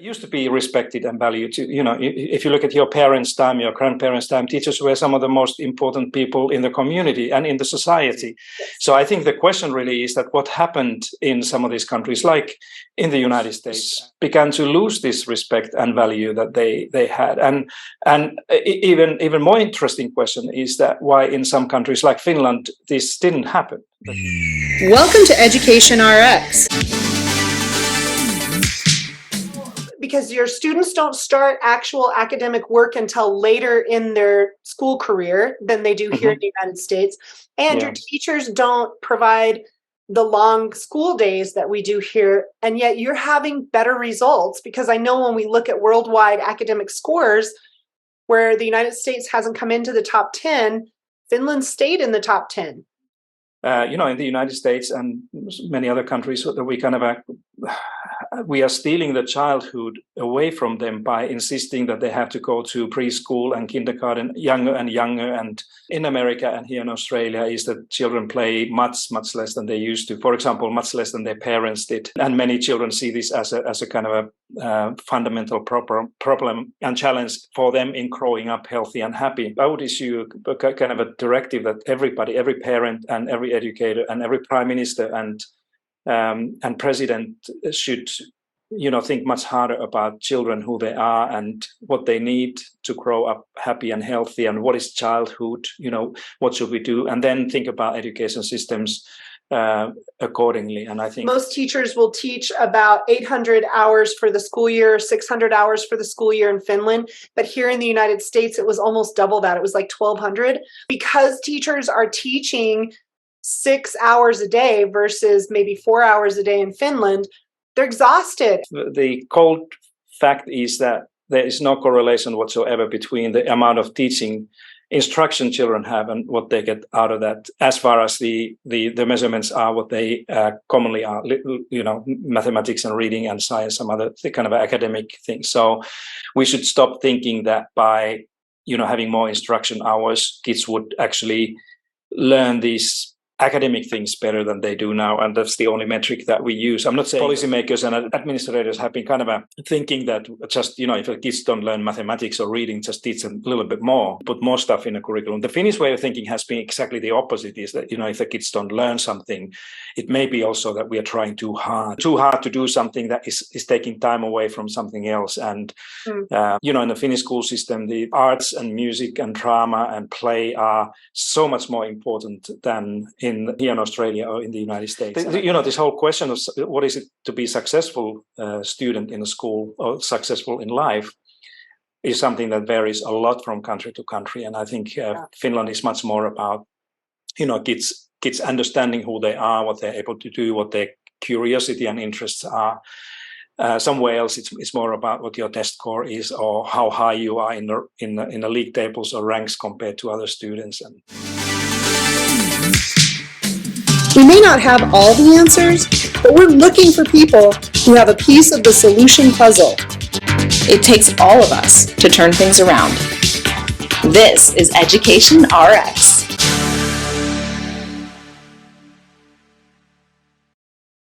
used to be respected and valued. If you look at your parents' time, your grandparents' time, teachers were some of the most important people in the community and in the society. So I think the question really is that what happened in some of these countries, like in the United States, began to lose this respect and value that they had. And even more interesting question is that why in some countries like Finland, this didn't happen. Welcome to Education RX. Because your students don't start actual academic work until later in their school career than they do here in the United States. And your teachers don't provide the long school days that we do here. And yet you're having better results, because I know when we look at worldwide academic scores, where the United States hasn't come into the top 10, Finland stayed in the top 10. In the United States and many other countries, we are stealing the childhood away from them by insisting that they have to go to preschool and kindergarten younger and younger. And in America and here in Australia is that children play much less than they used to. For example, much less than their parents did. And many children see this as a kind of a fundamental problem and challenge for them in growing up healthy and happy. I would issue a kind of a directive that everybody, every parent and every educator and every prime minister and president should, think much harder about children, who they are and what they need to grow up happy and healthy, and what is childhood, what should we do, and then think about education systems accordingly. And I think most teachers will teach about 800 hours for the school year, 600 hours for the school year in Finland. But here in the United States, it was almost double that. It was like 1,200. Because teachers are teaching 6 hours a day versus maybe 4 hours a day in Finland, they're exhausted. The cold fact is that there is no correlation whatsoever between the amount of teaching instruction children have and what they get out of that, as far as the measurements are what they commonly are, mathematics and reading and science, some other kind of academic things. So we should stop thinking that by, having more instruction hours, kids would actually learn these academic things better than they do now, and that's the only metric that we use. I'm not saying policymakers and administrators have been kind of thinking that just, if the kids don't learn mathematics or reading, just teach them a little bit more, put more stuff in the curriculum. The Finnish way of thinking has been exactly the opposite, is that, if the kids don't learn something, it may be also that we are trying too hard to do something that is taking time away from something else. And, in the Finnish school system, the arts and music and drama and play are so much more important than here in Australia or in the United States. This whole question of what is it to be successful student in a school or successful in life is something that varies a lot from country to country. And I think Finland is much more about, kids understanding who they are, what they're able to do, what their curiosity and interests are. Somewhere else, it's more about what your test score is or how high you are in the league tables or ranks compared to other students. And we may not have all the answers, but we're looking for people who have a piece of the solution puzzle. It takes all of us to turn things around. This is Education RX.